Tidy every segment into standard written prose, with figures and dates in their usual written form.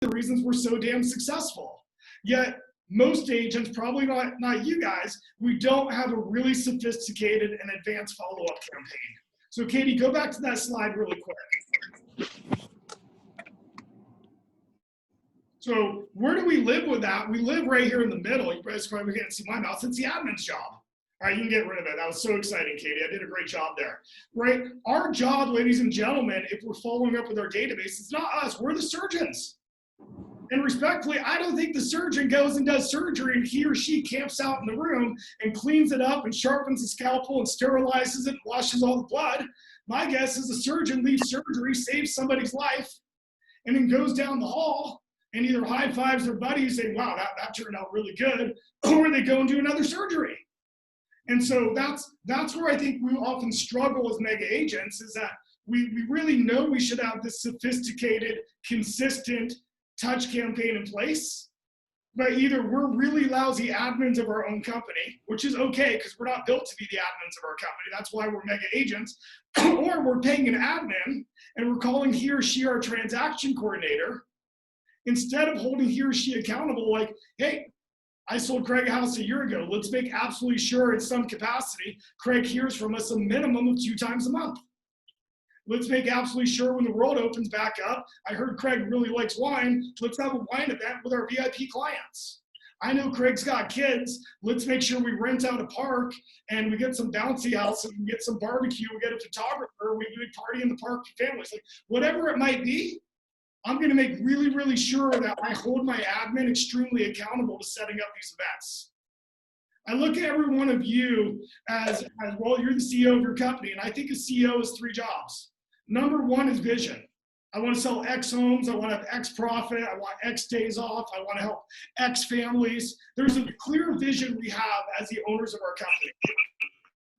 the reasons we're so damn successful. Yet most agents, probably not you guys, we don't have a really sophisticated and advanced follow-up campaign. So Katie, go back to that slide really quick. So where do we live with that? We live right here in the middle. You guys probably can't see my mouse. It's the admin's job. All right, you can get rid of it. That was so exciting, Katie. I did a great job there, right? Our job, ladies and gentlemen, if we're following up with our database, it's not us. We're the surgeons. And respectfully, I don't think the surgeon goes and does surgery and he or she camps out in the room and cleans it up and sharpens the scalpel and sterilizes it and washes all the blood. My guess is the surgeon leaves surgery, saves somebody's life, and then goes down the hall and either high fives their buddies saying, wow, that turned out really good, or they go and do another surgery. And so that's where I think we often struggle as mega agents, is that we really know we should have this sophisticated, consistent touch campaign in place, but either we're really lousy admins of our own company, which is okay because we're not built to be the admins of our company. That's why we're mega agents, or we're paying an admin and we're calling he or she our transaction coordinator instead of holding he or she accountable like, hey, I sold Craig a house a year ago. Let's make absolutely sure in some capacity, Craig hears from us a minimum of 2 times a month. Let's make absolutely sure when the world opens back up, I heard Craig really likes wine. Let's have a wine event with our VIP clients. I know Craig's got kids. Let's make sure we rent out a park and we get some bouncy houses, we get some barbecue, we get a photographer, we do a party in the park for families. Like whatever it might be, I'm going to make really, really sure that I hold my admin extremely accountable to setting up these events. I look at every one of you as well, you're the CEO of your company, and I think a CEO has 3 jobs. Number 1 is vision. I want to sell X homes, I want to have X profit, I want X days off, I want to help X families. There's a clear vision we have as the owners of our company.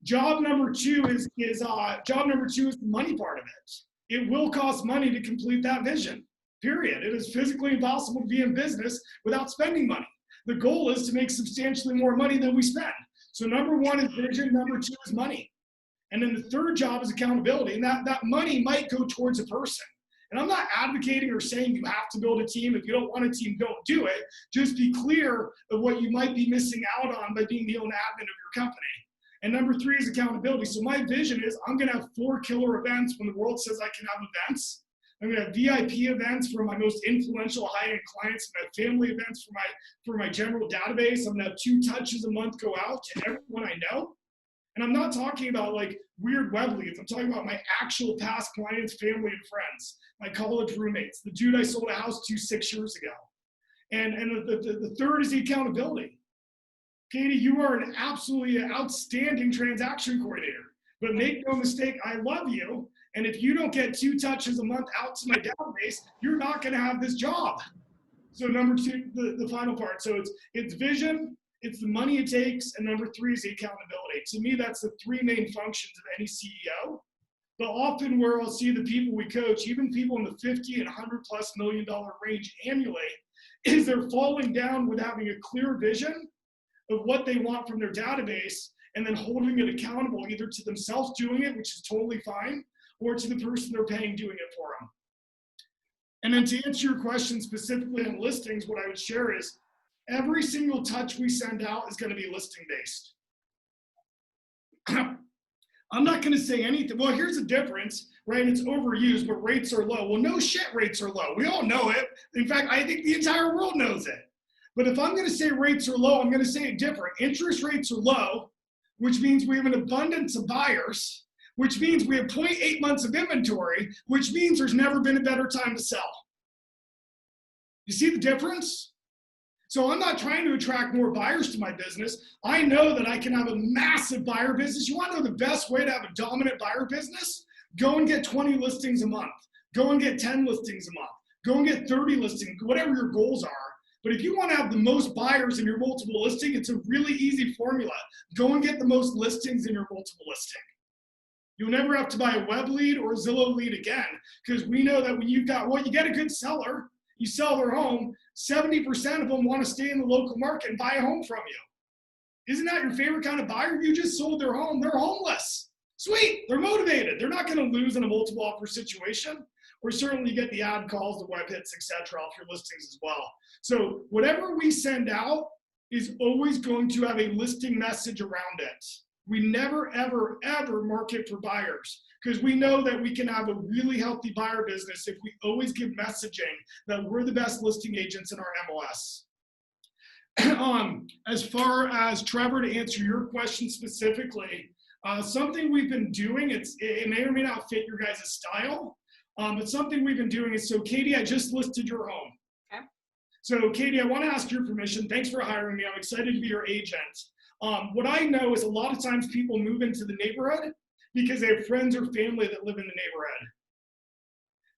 Job number 2 is the money part of it. It will cost money to complete that vision. Period. It is physically impossible to be in business without spending money. The goal is to make substantially more money than we spend. So number 1 is vision, number 2 is money. And then the 3rd job is accountability. And that money might go towards a person. And I'm not advocating or saying you have to build a team. If you don't want a team, don't do it. Just be clear of what you might be missing out on by being the own admin of your company. And number 3 is accountability. So my vision is I'm gonna have 4 killer events when the world says I can have events. I'm gonna have VIP events for my most influential high-end clients. I'm gonna have family events for my general database. I'm gonna have 2 touches a month go out to everyone I know. And I'm not talking about like weird web leads. I'm talking about my actual past clients, family, and friends, my college roommates, the dude I sold a house to 6 years ago. And the 3rd is the accountability. Katie, you are an absolutely outstanding transaction coordinator, but make no mistake, I love you. And if you don't get 2 touches a month out to my database, you're not gonna have this job. So number 2, the final part. So it's vision, it's the money it takes, and number 3 is the accountability. To me, that's the 3 main functions of any CEO. But often where I'll see the people we coach, even people in the 50 and $100+ million range annually, is they're falling down with having a clear vision of what they want from their database and then holding it accountable either to themselves doing it, which is totally fine, or to the person they're paying doing it for them. And then to answer your question specifically on listings, what I would share is every single touch we send out is going to be listing based. I'm not going to say anything. Well, here's the difference, right? It's overused, but rates are low. Well, no shit, rates are low. We all know it. In fact, I think the entire world knows it. But if I'm going to say rates are low, I'm going to say it different. Interest rates are low, which means we have an abundance of buyers, which means we have 0.8 months of inventory, which means there's never been a better time to sell. You see the difference? So I'm not trying to attract more buyers to my business. I know that I can have a massive buyer business. You want to know the best way to have a dominant buyer business? Go and get 20 listings a month. Go and get 10 listings a month. Go and get 30 listings, whatever your goals are. But if you want to have the most buyers in your multiple listing, it's a really easy formula. Go and get the most listings in your multiple listing. You'll never have to buy a web lead or a Zillow lead again, because we know that when you've got, well, you get a good seller, you sell their home, 70% of them want to stay in the local market and buy a home from you. Isn't that your favorite kind of buyer? You just sold their home, they're homeless. Sweet, they're motivated. They're not going to lose in a multiple offer situation. or certainly get the ad calls, the web hits, etc. off your listings as well. So whatever we send out is always going to have a listing message around it. We never, ever, ever market for buyers because we know that we can have a really healthy buyer business if we always give messaging that we're the best listing agents in our MLS. As far as Trevor, to answer your question specifically, something we've been doing, it may or may not fit your guys' style, but something we've been doing is, so Katie, I just listed your home. Okay. So Katie, I want to ask your permission. Thanks for hiring me. I'm excited to be your agent. What I know is a lot of times people move into the neighborhood because they have friends or family that live in the neighborhood.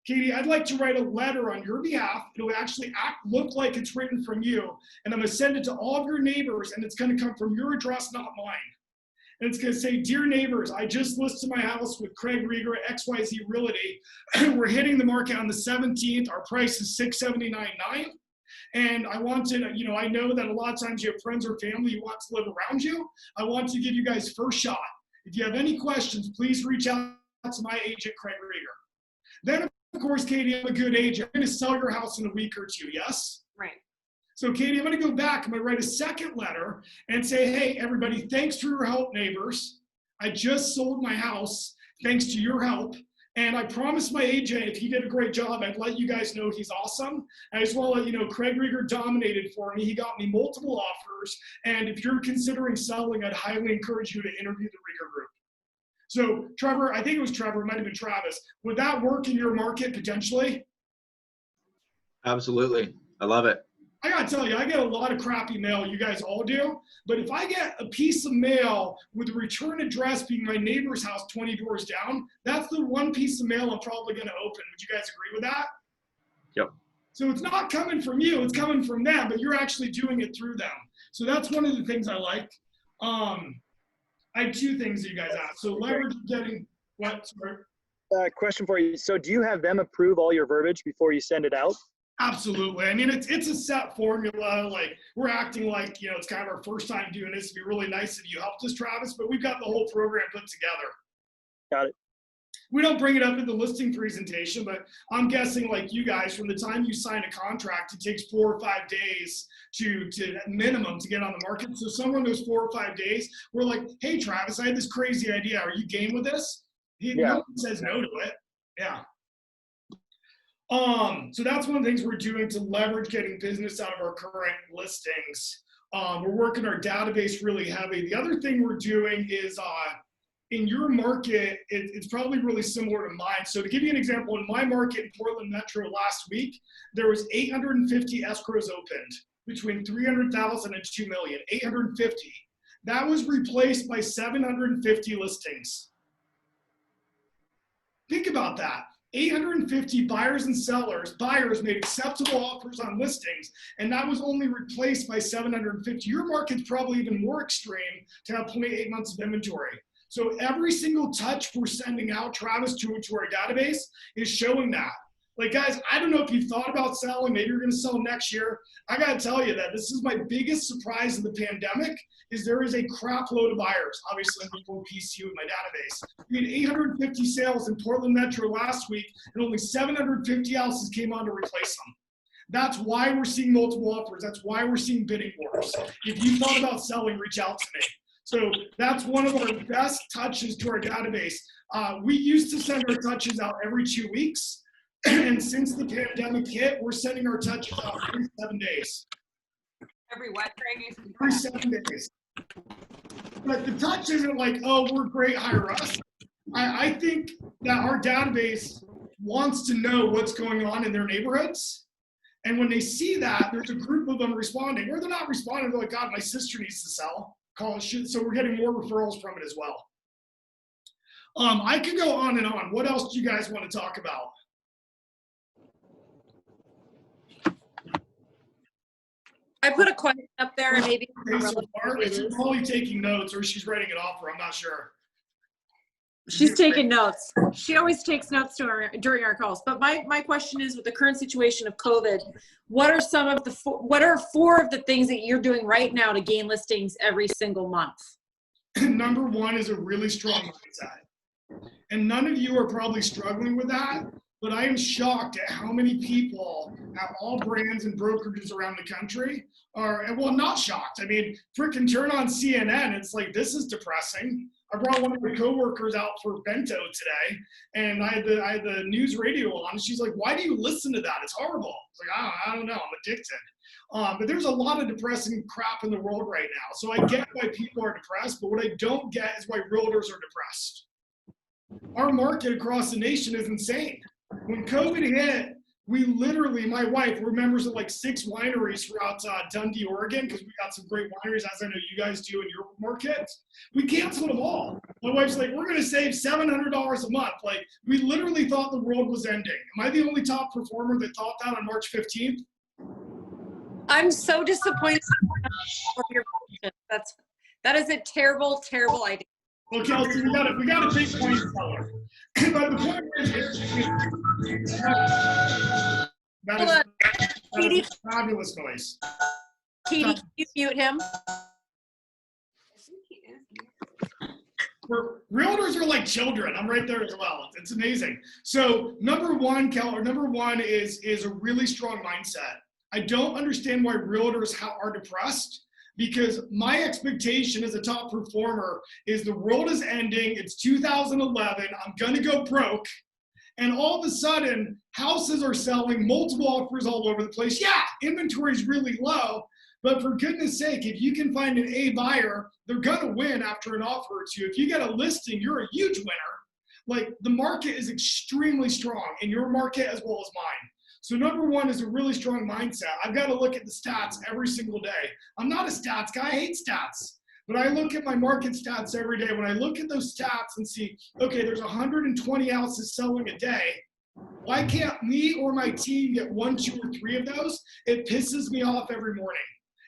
Katie, I'd like to write a letter on your behalf. It'll actually look like it's written from you, and I'm going to send it to all of your neighbors, and it's going to come from your address, not mine. And it's going to say, dear neighbors, I just listed my house with Craig Rieger at XYZ Realty. We're hitting the market on the 17th. Our price is $679.9. And I wanted, I know that a lot of times you have friends or family who want to live around you. I want to give you guys first shot. If you have any questions, please reach out to my agent, Craig Rieger. Then, of course, Katie, I'm a good agent. I'm going to sell your house in a week or two, yes? Right. So, Katie, I'm going to go back. I'm going to write a second letter and say, hey, everybody, thanks for your help, neighbors. I just sold my house thanks to your help. And I promised my agent, if he did a great job, I'd let you guys know he's awesome. I just want to let you know, Craig Rieger dominated for me. He got me multiple offers. And if you're considering selling, I'd highly encourage you to interview the Rieger Group. So, Trevor, I think it was Trevor, it might have been Travis. Would that work in your market potentially? Absolutely. I love it. I gotta tell you, I get a lot of crappy mail, you guys all do, but if I get a piece of mail with a return address being my neighbor's house 20 doors down, that's the one piece of mail I'm probably gonna open. Would you guys agree with that? Yep. So it's not coming from you, it's coming from them, but you're actually doing it through them. So that's one of the things I like. I have two things that you guys asked. So leverage getting, what, sorry? Question for you. So do you have them approve all your verbiage before you send it out? Absolutely. I mean, it's a set formula. Like, we're acting like, it's kind of our first time doing this. It'd be really nice if you helped us, Travis, but we've got the whole program put together. Got it. We don't bring it up in the listing presentation, but I'm guessing like you guys, from the time you sign a contract, it takes 4 or 5 days to minimum to get on the market. So somewhere in those 4 or 5 days, we're like, hey, Travis, I had this crazy idea. Are you game with this? No one says no to it. Yeah. So that's one of the things we're doing to leverage getting business out of our current listings. We're working our database really heavy. The other thing we're doing is in your market, it's probably really similar to mine. So to give you an example, in my market in Portland Metro last week, there was 850 escrows opened between 300,000 and 2 million, 850. That was replaced by 750 listings. Think about that. 850 buyers and sellers, buyers made acceptable offers on listings, and that was only replaced by 750. Your market's probably even more extreme to have 0.8 months of inventory. So every single touch we're sending out, Travis, to our database is showing that. Like, guys, I don't know if you've thought about selling, maybe you're gonna sell next year. I gotta tell you that this is my biggest surprise in the pandemic, is there is a crap load of buyers. Obviously, I'm going PCU with my database. We had 850 sales in Portland Metro last week, and only 750 houses came on to replace them. That's why we're seeing multiple offers. That's why we're seeing bidding wars. If you thought about selling, reach out to me. So that's one of our best touches to our database. We used to send our touches out every 2 weeks. And since the pandemic hit, we're sending our touches out every 7 days. Every what, Craig? Every 7 days. But the touch isn't like, oh, we're great, hire us. I think that our database wants to know what's going on in their neighborhoods. And when they see that, there's a group of them responding. Or they're not responding, they're like, God, my sister needs to sell. Call it shit. So we're getting more referrals from it as well. I could go on and on. What else do you guys want to talk about? I put a question up there, and maybe okay, so she's probably taking notes, or she's writing it off, or I'm not sure. She's taking notes. She always takes notes during our calls. But my question is, with the current situation of COVID, what are what are 4 of the things that you're doing right now to gain listings every single month? Number 1 is a really strong mindset. And none of you are probably struggling with that, but I am shocked at how many people at all brands and brokerages around the country are, well, not shocked. I mean, freaking turn on CNN. It's like, this is depressing. I brought one of my coworkers out for bento today, and I had the news radio on. And she's like, "Why do you listen to that? It's horrible." It's like, I don't know. I'm addicted. But there's a lot of depressing crap in the world right now. So I get why people are depressed, but what I don't get is why realtors are depressed. Our market across the nation is insane. When COVID hit, we literally, my wife, we're members of like 6 wineries throughout Dundee, Oregon, because we got some great wineries, as I know you guys do in your market. We canceled them all. My wife's like, we're going to save $700 a month. Like, we literally thought the world was ending. Am I the only top performer that thought that on March 15th? I'm so disappointed with your question. That is a terrible, terrible idea. Well, Kelsey, we got a big point seller. But the point is, that is a fabulous noise. Katie, can you mute him? Realtors are like children. I'm right there as well. It's amazing. So number one is a really strong mindset. I don't understand why realtors are depressed, because my expectation as a top performer is the world is ending. It's 2011. I'm going to go broke. And all of a sudden, houses are selling, multiple offers all over the place. Yeah, inventory is really low. But for goodness sake, if you can find an A buyer, they're going to win after an offer or two. If you get a listing, you're a huge winner. Like, the market is extremely strong in your market as well as mine. So number one is a really strong mindset. I've got to look at the stats every single day. I'm not a stats guy. I hate stats. But I look at my market stats every day. When I look at those stats and see, okay, there's 120 houses selling a day. Why can't me or my team get 1, 2, or 3 of those? It pisses me off every morning.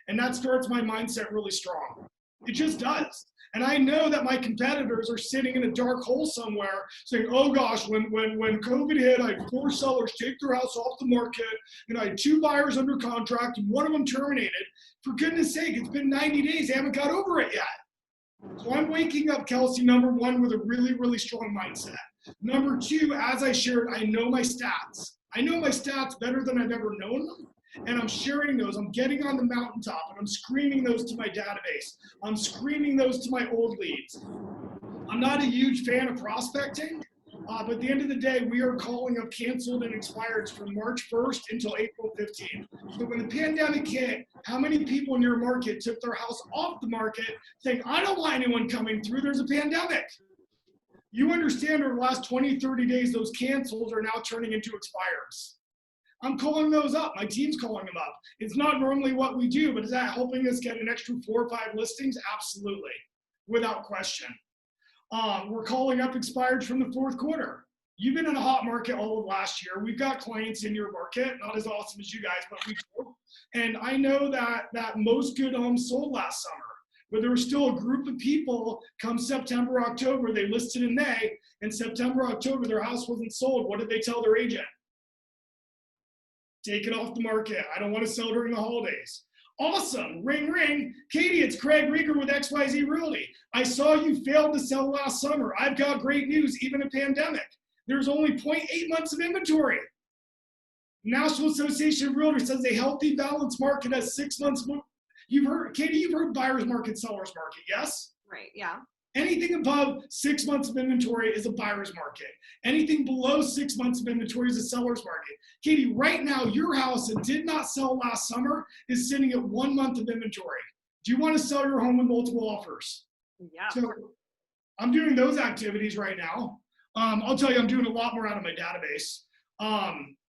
And that starts my mindset really strong. It just does. And I know that my competitors are sitting in a dark hole somewhere saying, oh gosh, when COVID hit, I had 4 sellers take their house off the market, and I had 2 buyers under contract, and one of them terminated. For goodness sake, it's been 90 days. They haven't got over it yet. So I'm waking up, Kelsey, number one, with a really, really strong mindset. Number two, as I shared, I know my stats. I know my stats better than I've ever known them. And I'm sharing those. I'm getting on the mountaintop and I'm screaming those to my database. I'm screaming those to my old leads. I'm not a huge fan of prospecting, but at the end of the day, we are calling up canceled and expireds from March 1st until April 15th. So when the pandemic hit, how many people in your market took their house off the market saying, I don't want anyone coming through, there's a pandemic? You understand over the last 20, 30 days, those cancels are now turning into expireds. I'm calling those up. My team's calling them up. It's not normally what we do, but is that helping us get an extra 4 or 5 listings? Absolutely, without question. We're calling up expireds from the 4th quarter. You've been in a hot market all of last year. We've got clients in your market, not as awesome as you guys, but we do. And I know that most good homes sold last summer, but there was still a group of people come September, October, they listed in May, and September, October, their house wasn't sold. What did they tell their agent? Take it off the market. I don't want to sell during the holidays. Awesome. Ring, ring. Katie, it's Craig Rieger with XYZ Realty. I saw you failed to sell last summer. I've got great news, even a pandemic. There's only 0.8 months of inventory. National Association of Realtors says a healthy, balanced market has 6 months. You've heard, Katie, you've heard buyer's market, seller's market, yes? Right, yeah. Anything above 6 months of inventory is a buyer's market. Anything below 6 months of inventory is a seller's market. Katie, right now, your house that did not sell last summer is sitting at 1 month of inventory. Do you want to sell your home with multiple offers? Yeah. So I'm doing those activities right now. I'll tell you, I'm doing a lot more out of my database.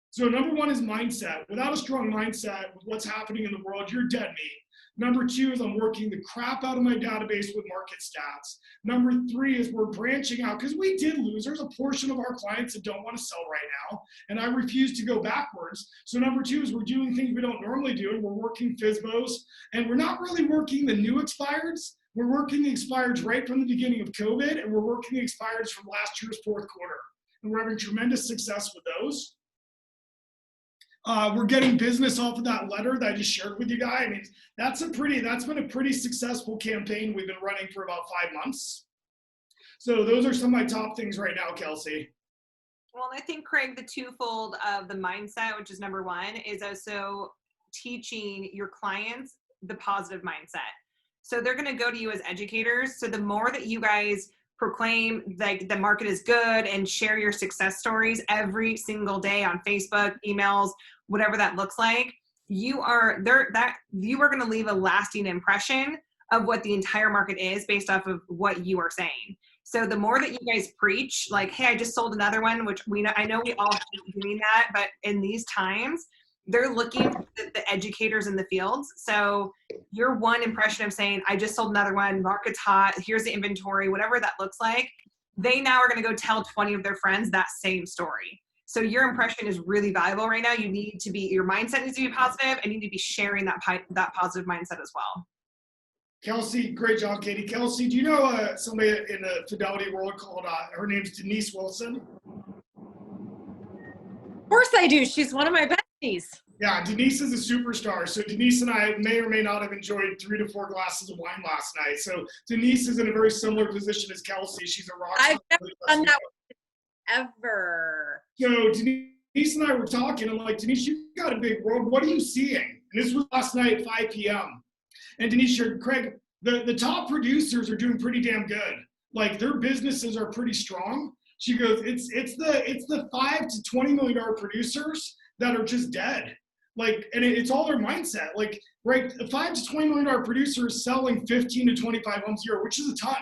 So number one is mindset. Without a strong mindset with what's happening in the world, you're dead meat. Number two is I'm working the crap out of my database with market stats. Number three is we're branching out, because we did lose. There's a portion of our clients that don't want to sell right now, and I refuse to go backwards. So number two is we're doing things we don't normally do, and we're working FSBOs, and we're not really working the new expireds. We're working the expireds right from the beginning of COVID, and we're working the expireds from last year's 4th quarter. And we're having tremendous success with those. We're getting business off of that letter that I just shared with you guys. I mean, that's been a pretty successful campaign we've been running for about 5 months. So those are some of my top things right now, Kelsey. Well, I think, Craig, the twofold of the mindset, which is number one, is also teaching your clients the positive mindset. So they're going to go to you as educators. So the more that you guys proclaim like the market is good and share your success stories every single day on Facebook, emails, whatever that looks like, you are going to leave a lasting impression of what the entire market is based off of what you are saying. So the more that you guys preach, like, hey, I just sold another one, which I know we all keep doing that, but in these times, they're looking for the educators in the fields. So your one impression of saying, I just sold another one, market's hot, here's the inventory, whatever that looks like, they now are going to go tell 20 of their friends that same story. So your impression is really valuable right now. You need to be, your mindset needs to be positive, and you need to be sharing that positive mindset as well. Kelsey, great job, Katie. Kelsey, do you know somebody in the Fidelity world called, her name's Denise Wilson? Of course I do. She's one of my besties. Yeah, Denise is a superstar. So Denise and I may or may not have enjoyed 3 to 4 glasses of wine last night. So Denise is in a very similar position as Kelsey. She's a rock star. I've never done that ever. So Denise and I were talking. I'm like, Denise, you've got a big world. What are you seeing? And this was last night at 5 p.m. And Denise shared, Craig, the top producers are doing pretty damn good. Like, their businesses are pretty strong. She goes, it's the $5 to $20 million producers that are just dead. Like, and it's all their mindset. Like, right, a $5 to $20 million producer is selling 15 to 25 homes a year, which is a ton.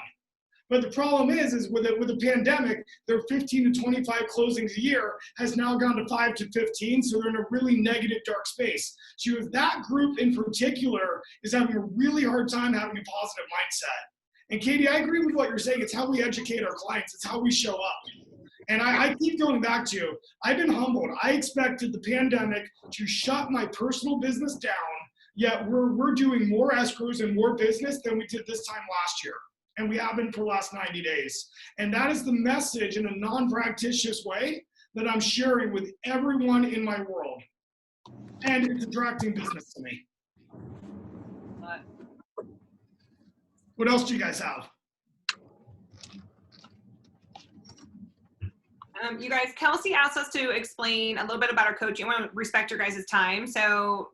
But the problem is with the pandemic, their 15 to 25 closings a year has now gone to 5 to 15, so they're in a really negative, dark space. She goes, that group in particular is having a really hard time having a positive mindset. And Katie, I agree with what you're saying. It's how we educate our clients. It's how we show up. And I keep going back to, I've been humbled. I expected the pandemic to shut my personal business down, yet we're doing more escrows and more business than we did this time last year. And we have been for the last 90 days. And that is the message in a non-practitious way that I'm sharing with everyone in my world. And it's attracting business to me. What else do you guys have? You guys, Kelsey asked us to explain a little bit about our coaching. I want to respect your guys' time. So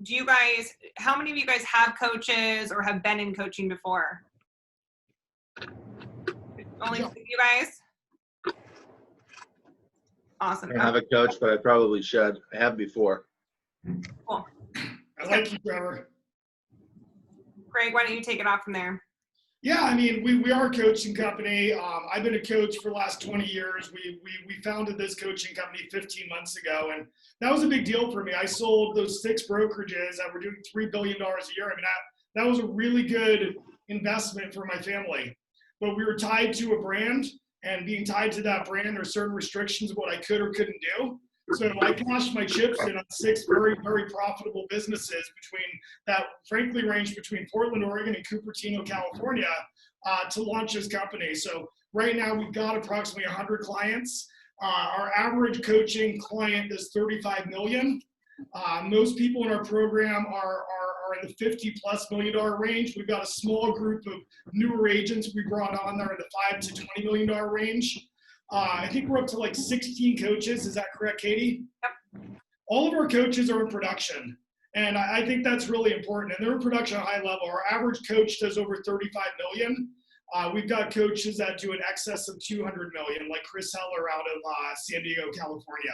how many of you guys have coaches or have been in coaching before? Only you guys? Awesome. I have a coach, but I probably should. I have before. Cool. I like you, Trevor. Greg, why don't you take it off from there? Yeah, I mean, we are a coaching company. I've been a coach for the last 20 years. We founded this coaching company 15 months ago, and that was a big deal for me. I sold those 6 brokerages that were doing $3 billion a year. I mean, that was a really good investment for my family. But we were tied to a brand, and being tied to that brand, there are certain restrictions of what I could or couldn't do. So I cashed my chips in on 6 very, very profitable businesses that frankly range between Portland, Oregon and Cupertino, California, to launch this company. So right now we've got approximately 100 clients. Our average coaching client is 35 million. Most people in our program are in the $50+ million range. We've got a small group of newer agents we brought on there in the $5 to $20 million range. I think we're up to like 16 coaches. Is that correct, Katie? Yep. All of our coaches are in production. And I think that's really important. And they're in production at a high level. Our average coach does over 35 million. We've got coaches that do in excess of 200 million, like Chris Heller out of San Diego, California.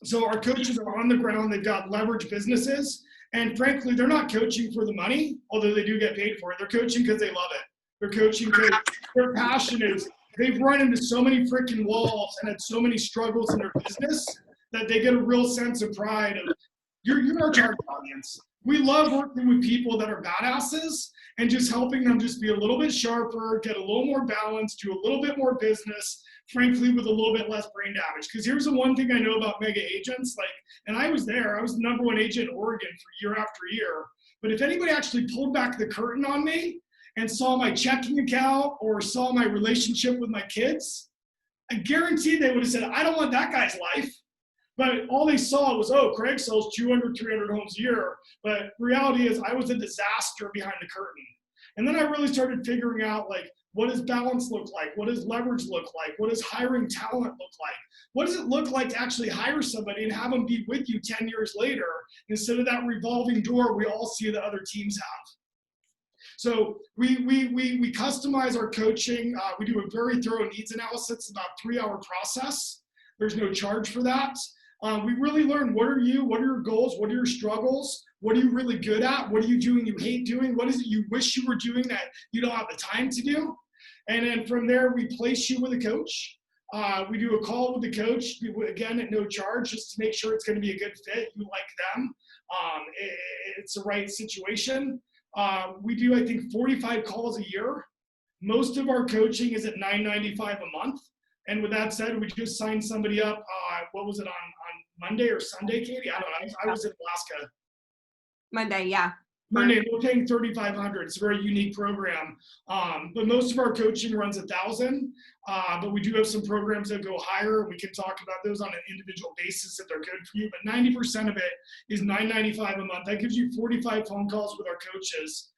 So our coaches are on the ground. They've got leverage businesses. And frankly, they're not coaching for the money, although they do get paid for it. They're coaching because they love it. They're coaching because their passion is, they've run into so many freaking walls and had so many struggles in their business that they get a real sense of pride of, you're our target audience. We love working with people that are badasses and just helping them just be a little bit sharper, get a little more balance, do a little bit more business, frankly, with a little bit less brain damage. Because here's the one thing I know about mega agents, and I was there, I was the #1 agent in Oregon for year after year. But if anybody actually pulled back the curtain on me and saw my checking account or saw my relationship with my kids, I guarantee they would have said, I don't want that guy's life. But all they saw was, oh, Craig sells 200, 300 homes a year. But reality is I was a disaster behind the curtain. And then I really started figuring out, like, what does balance look like? What does leverage look like? What does hiring talent look like? What does it look like to actually hire somebody and have them be with you 10 years later instead of that revolving door we all see that other teams have? So we customize our coaching. We do a very thorough needs analysis. It's about a 3-hour process. There's no charge for that. We really learn, what are you? What are your goals? What are your struggles? What are you really good at? What are you doing you hate doing? What is it you wish you were doing that you don't have the time to do? And then from there, we place you with a coach. We do a call with the coach, again, at no charge, just to make sure it's going to be a good fit. You like them. It's the right situation. We do, I think, 45 calls a year. Most of our coaching is at $9.95 a month. And with that said, we just signed somebody up. What was it, on Monday or Sunday, Katie? I don't know. I was in Alaska. Monday, yeah. Monday, we're paying $3,500. It's a very unique program. But most of our coaching runs $1,000. But we do have some programs that go higher. We can talk about those on an individual basis if they're good for you. But 90% of it is $9.95 a month. That gives you 45 phone calls with our coaches.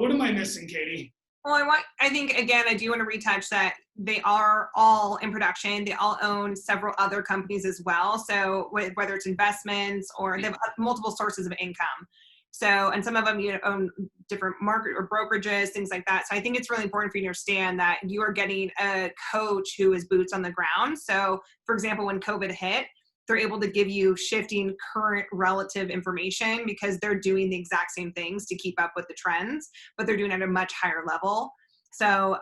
What am I missing, Katie? Well, I think, again, I do want to retouch that they are all in production. They all own several other companies as well. So whether it's investments or they have multiple sources of income. So, and some of them, own different market or brokerages, things like that. So I think it's really important for you to understand that you are getting a coach who is boots on the ground. So for example, when COVID hit, they're able to give you shifting current relative information because they're doing the exact same things to keep up with the trends, but they're doing it at a much higher level. So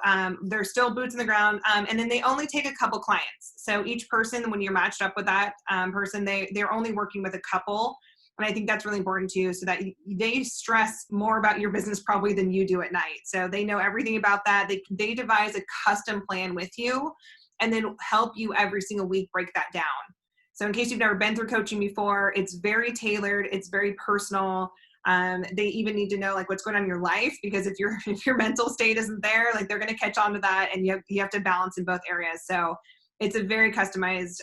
they're still boots on the ground. And then they only take a couple clients. So each person, when you're matched up with that person, they're only working with a couple. And I think that's really important too, so that they stress more about your business probably than you do at night. So they know everything about that. They devise a custom plan with you and then help you every single week break that down. So in case you've never been through coaching before, it's very tailored. It's very personal. They even need to know like what's going on in your life, because if your mental state isn't there, like they're going to catch on to that, and you have to balance in both areas. So it's a very customized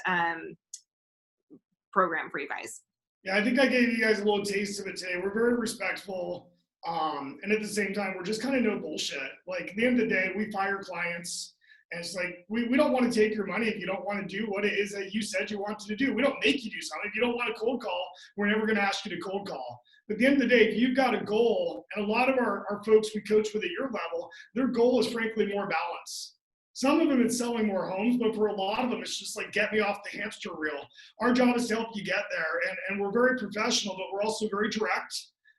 program for you guys. Yeah, I think I gave you guys a little taste of it today. We're very respectful. And at the same time, we're just kind of no bullshit. Like at the end of the day, we fire clients. And it's like, we don't want to take your money if you don't want to do what it is that you said you wanted to do. We don't make you do something. If you don't want to cold call, we're never going to ask you to cold call. But at the end of the day, if you've got a goal, and a lot of our folks we coach with at your level, their goal is frankly more balance. Some of them it's selling more homes, but for a lot of them, it's just like, get me off the hamster wheel. Our job is to help you get there. And we're very professional, but we're also very direct.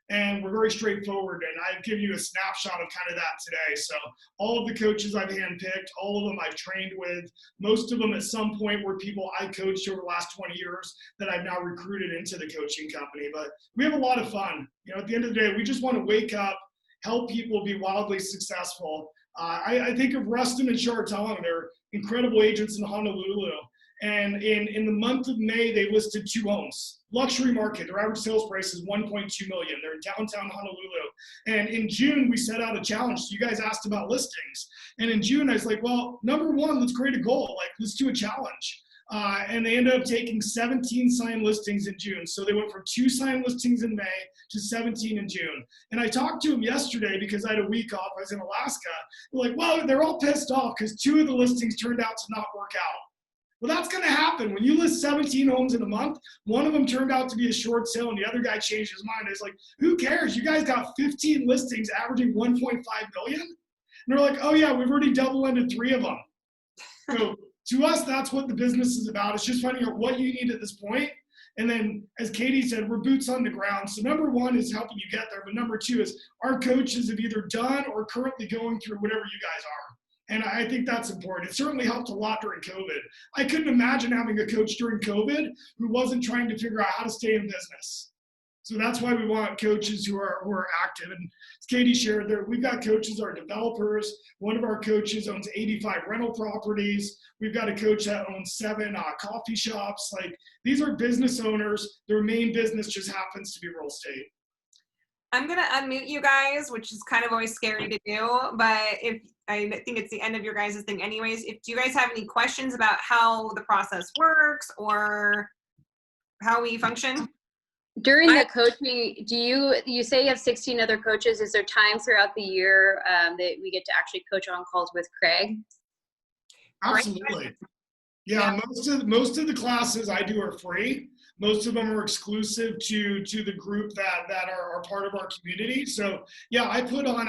And we're very straightforward, and I've given you a snapshot of kind of that today. So all of the coaches I've handpicked, all of them I've trained with, most of them at some point were people I coached over the last 20 years that I've now recruited into the coaching company. But we have a lot of fun. At the end of the day, we just want to wake up, help people be wildly successful. I think of Rustin and Chartong. They're incredible agents in Honolulu. And in the month of May, they listed 2 homes. Luxury market, their average sales price is $1.2 million. They're in downtown Honolulu. And in June, we set out a challenge. So you guys asked about listings. And in June, I was like, well, number one, let's create a goal. Like, let's do a challenge. And they ended up taking 17 signed listings in June. So they went from 2 signed listings in May to 17 in June. And I talked to them yesterday because I had a week off. I was in Alaska. They're like, well, they're all pissed off because 2 of the listings turned out to not work out. Well, that's going to happen. When you list 17 homes in a month, one of them turned out to be a short sale and the other guy changed his mind. It's like, who cares? You guys got 15 listings averaging 1.5 million. And they're like, oh yeah, we've already double-ended 3 of them. So to us, that's what the business is about. It's just finding out what you need at this point. And then, as Katie said, we're boots on the ground. So number one is helping you get there. But number 2 is our coaches have either done or currently going through whatever you guys are. And I think that's important. It certainly helped a lot during COVID. I couldn't imagine having a coach during COVID who wasn't trying to figure out how to stay in business. So that's why we want coaches who are active. And as Katie shared, we've got coaches that are developers. One of our coaches owns 85 rental properties. We've got a coach that owns 7 coffee shops. Like, these are business owners. Their main business just happens to be real estate. I'm going to unmute you guys, which is kind of always scary to do, but I think it's the end of your guys' thing anyways. Do you guys have any questions about how the process works or how we function? During the coaching, you say you have 16 other coaches? Is there times throughout the year that we get to actually coach on calls with Craig? Absolutely. Yeah, most of the classes I do are free. Most of them are exclusive to the group that are part of our community. So yeah, I put on,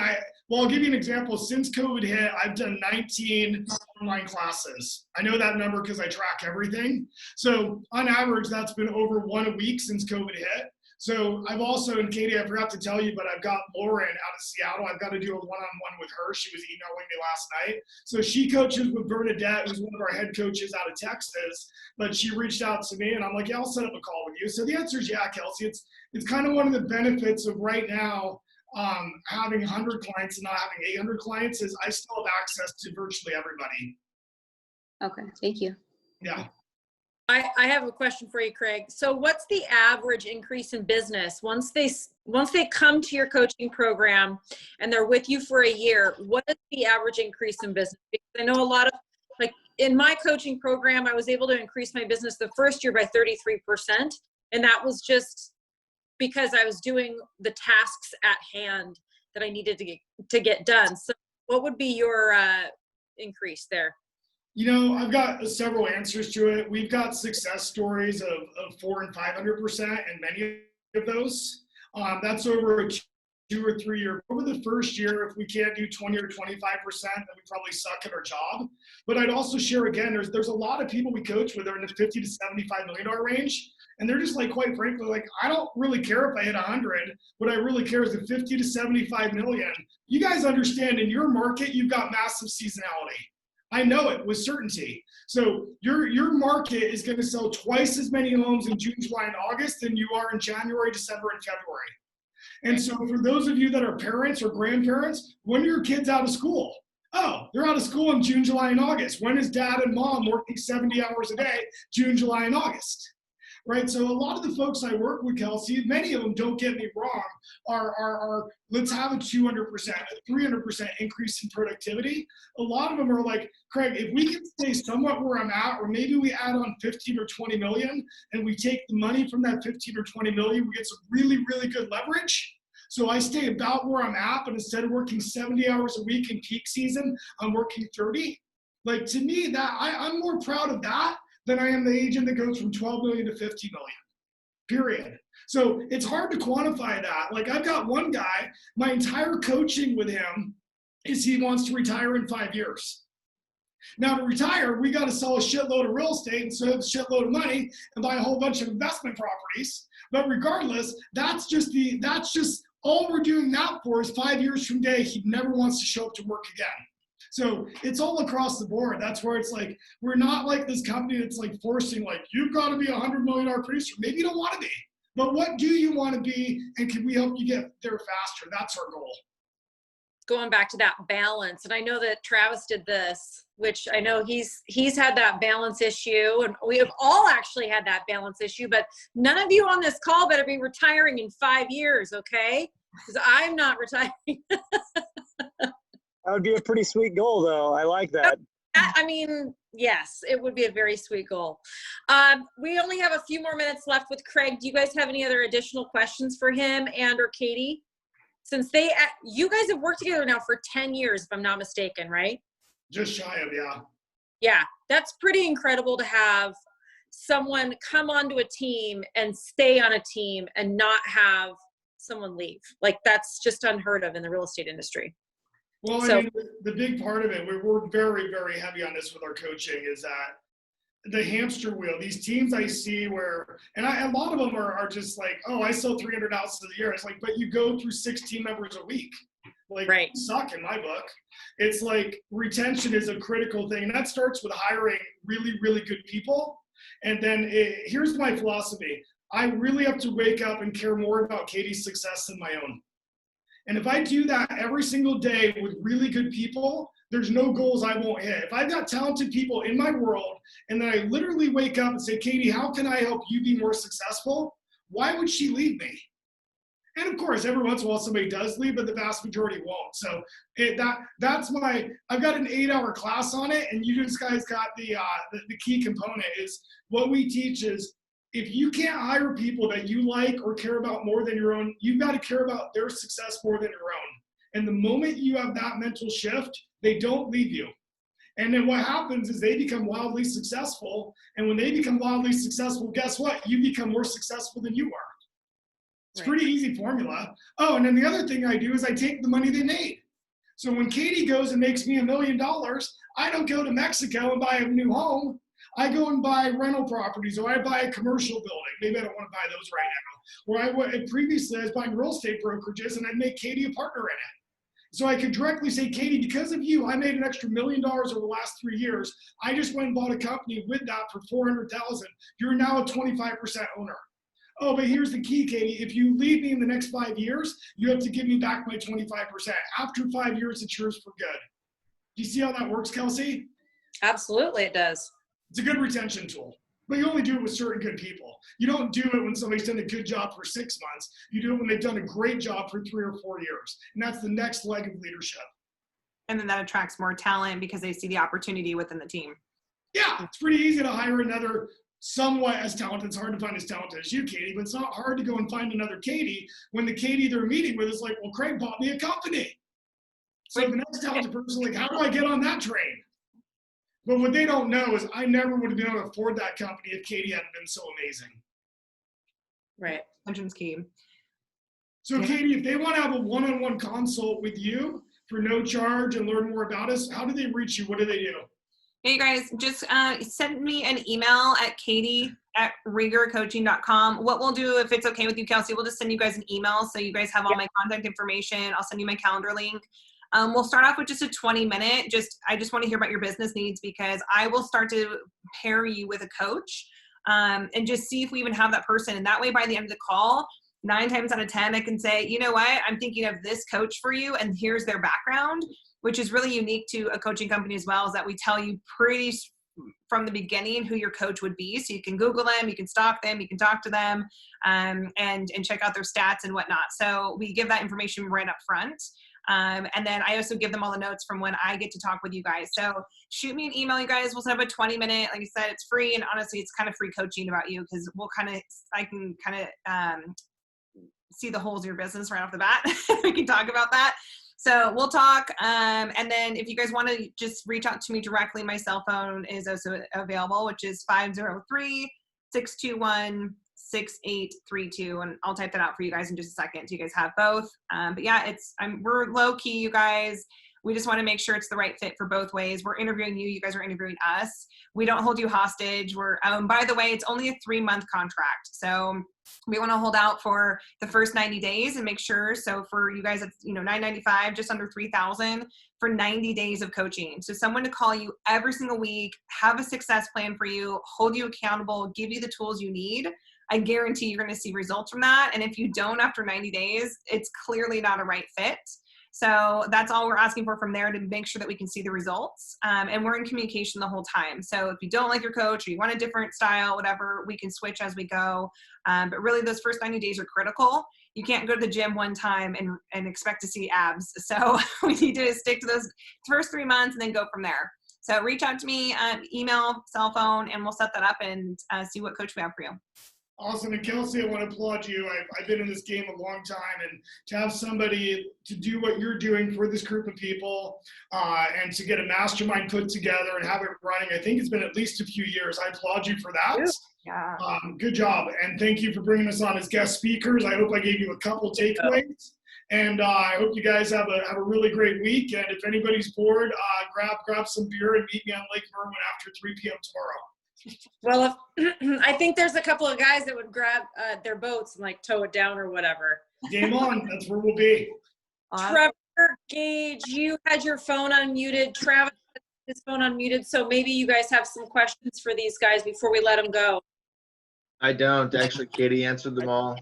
well, I'll give you an example. Since COVID hit, I've done 19 online classes. I know that number because I track everything. So on average, that's been over one a week since COVID hit. So I've also, and Katie, I forgot to tell you, but I've got Lauren out of Seattle. I've got to do a one-on-one with her. She was emailing me last night. So she coaches with Bernadette, who's one of our head coaches out of Texas. But she reached out to me, and I'm like, yeah, I'll set up a call with you. So the answer is yeah, Kelsey. It's kind of one of the benefits of right now having 100 clients and not having 800 clients is I still have access to virtually everybody. Okay, thank you. Yeah. I have a question for you, Craig. So what's the average increase in business once they come to your coaching program and they're with you for a year? What is the average increase in business? Because I know a lot of, like in my coaching program, I was able to increase my business the first year by 33%. And that was just because I was doing the tasks at hand that I needed to get done. So what would be your increase there? You know, I've got several answers to it. We've got success stories of 400 and 500%, and many of those. That's over a 2 or 3 year. Over the first year, if we can't do 20 or 25%, then we probably suck at our job. But I'd also share again, there's a lot of people we coach with are in the 50 to $75 million range. And they're just like, quite frankly, like, I don't really care if I hit 100. What I really care is the 50 to 75 million. You guys understand in your market, you've got massive seasonality. I know it with certainty. So your market is going to sell twice as many homes in June, July, and August than you are in January, December, and February. And so for those of you that are parents or grandparents, when are your kids out of school? Oh, they're out of school in June, July, and August. When is dad and mom working 70 hours a day, June, July, and August? Right, so a lot of the folks I work with, Kelsey, many of them, don't get me wrong, are let's have a 200%, a 300% increase in productivity. A lot of them are like, Craig, if we can stay somewhat where I'm at, or maybe we add on 15 or 20 million, and we take the money from that 15 or 20 million, we get some really, really good leverage. So I stay about where I'm at, but instead of working 70 hours a week in peak season, I'm working 30. Like, to me, that I'm more proud of that than I am the agent that goes from 12 million to 50 million, period. So it's hard to quantify that. Like, I've got one guy, my entire coaching with him is he wants to retire in 5 years. Now, to retire, we got to sell a shitload of real estate and save a shitload of money and buy a whole bunch of investment properties. But regardless, that's just all we're doing that for is 5 years from today, he never wants to show up to work again. So it's all across the board. That's where it's like, we're not like this company that's like forcing, like, you've got to be $100 million producer. Maybe you don't want to be, but what do you want to be? And can we help you get there faster? That's our goal. Going back to that balance. And I know that Travis did this, which I know he's had that balance issue, and we have all actually had that balance issue, but none of you on this call better be retiring in 5 years. Okay. Because I'm not retiring. That would be a pretty sweet goal, though. I like that. I mean, yes, it would be a very sweet goal. We only have a few more minutes left with Craig. Do you guys have any other additional questions for him and or Katie? Since you guys have worked together now for 10 years, if I'm not mistaken, right? Just shy of, yeah. Yeah, that's pretty incredible to have someone come onto a team and stay on a team and not have someone leave. Like, that's just unheard of in the real estate industry. Well, I mean, the big part of it, we're very, very heavy on this with our coaching, is that the hamster wheel, these teams I see where, and a lot of them are just like, oh, I sell 300 houses a year. It's like, but you go through 6 team members a week. Like, right. Suck in my book. It's like retention is a critical thing. And that starts with hiring really, really good people. And then here's my philosophy. I really have to wake up and care more about Katie's success than my own. And if I do that every single day with really good people, there's no goals I won't hit. If I've got talented people in my world and then I literally wake up and say, Katie, how can I help you be more successful? Why would she leave me? And of course, every once in a while somebody does leave, but the vast majority won't. So I've got an 8-hour class on it, and you guys got the key component is what we teach is if you can't hire people that you like or care about more than your own, you've got to care about their success more than your own. And the moment you have that mental shift, they don't leave you. And then what happens is they become wildly successful. And when they become wildly successful, guess what? You become more successful than you are. It's a pretty easy formula. Oh, and then the other thing I do is I take the money they made. So when Katie goes and makes me $1 million, I don't go to Mexico and buy a new home. I go and buy rental properties, or I buy a commercial building. Maybe I don't want to buy those right now. Or previously I was buying real estate brokerages and I'd make Katie a partner in it. So I could directly say, Katie, because of you, I made an extra $1 million over the last 3 years. I just went and bought a company with that for $400,000. You're now a 25% owner. Oh, but here's the key, Katie. If you leave me in the next 5 years, you have to give me back my 25%. After 5 years, it's yours for good. Do you see how that works, Kelsey? Absolutely, it does. It's a good retention tool, but you only do it with certain good people. You don't do it when somebody's done a good job for 6 months. You do it when they've done a great job for 3 or 4 years. And that's the next leg of leadership. And then that attracts more talent because they see the opportunity within the team. Yeah, it's pretty easy to hire another somewhat as talented. It's hard to find as talented as you, Katie, but it's not hard to go and find another Katie when the Katie they're meeting with is like, well, Craig bought me a company. So the next talented person is like, how do I get on that train? But what they don't know is I never would have been able to afford that company if Katie hadn't been so amazing. Right. Attention's key. So Katie, if they want to have a one-on-one consult with you for no charge and learn more about us, how do they reach you? What do they do? Hey guys, just send me an email at katie@rigorcoaching.com. What we'll do, if it's okay with you, Kelsey, we'll just send you guys an email so you guys have all my contact information. I'll send you my calendar link. We'll start off with just a 20-minute. I just want to hear about your business needs because I will start to pair you with a coach and just see if we even have that person. And that way, by the end of the call, 9 times out of 10, I can say, you know what, I'm thinking of this coach for you, and here's their background, which is really unique to a coaching company as well, is that we tell you pretty from the beginning who your coach would be. So you can Google them, you can stalk them, you can talk to them, and check out their stats and whatnot. So we give that information right up front. And then I also give them all the notes from when I get to talk with you guys. So shoot me an email, you guys. We'll set up a 20-minute. Like I said, it's free. And honestly, it's kind of free coaching about you because I can see the holes in your business right off the bat. We can talk about that. So we'll talk. And then if you guys want to just reach out to me directly, my cell phone is also available, which is 503-621-6832. And I'll type that out for you guys in just a second so you guys have both. But yeah, we're low key, you guys. We just want to make sure it's the right fit for both ways. We're interviewing you. You guys are interviewing us. We don't hold you hostage. By the way, it's only a 3-month contract. So we want to hold out for the first 90 days and make sure. So for you guys, it's $995, just under $3,000 for 90 days of coaching. So someone to call you every single week, have a success plan for you, hold you accountable, give you the tools you need. I guarantee you're going to see results from that. And if you don't after 90 days, it's clearly not a right fit. So that's all we're asking for from there to make sure that we can see the results. And we're in communication the whole time. So if you don't like your coach or you want a different style, whatever, we can switch as we go. But really those first 90 days are critical. You can't go to the gym one time and expect to see abs. So we need to stick to those first 3 months and then go from there. So reach out to me, email, cell phone, and we'll set that up and see what coach we have for you. Awesome. And Kelsey, I want to applaud you. I've been in this game a long time, and to have somebody to do what you're doing for this group of people and to get a mastermind put together and have it running, I think it's been at least a few years. I applaud you for that. Yeah. Good job. And thank you for bringing us on as guest speakers. I hope I gave you a couple takeaways. And I hope you guys have a really great week. And if anybody's bored, grab some beer and meet me on Lake Merwin after 3 p.m. tomorrow. Well, I think there's a couple of guys that would grab their boats and like tow it down or whatever. Game on. That's where we'll be. Trevor, Gage, you had your phone unmuted. Travis had his phone unmuted. So maybe you guys have some questions for these guys before we let them go. I don't. Actually, Katie answered them all.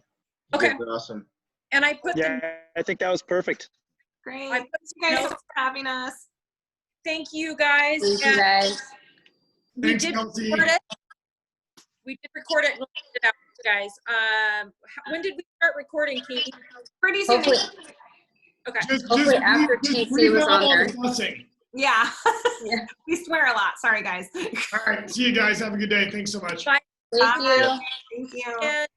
Okay. That's awesome. And I put I think that was perfect. Great. I put Thank you guys for having us. Thank you guys. Thank you guys. We Thanks, did Kelsey. record it. We did record it and we'll put it out, guys. When did we start recording, Katie? Pretty soon. Hopefully, Okay. hopefully after TC was on there. Yeah. Yeah. We swear a lot. Sorry, guys. All right. See you guys. Have a good day. Thanks so much. Bye. Thank you. Thank you. And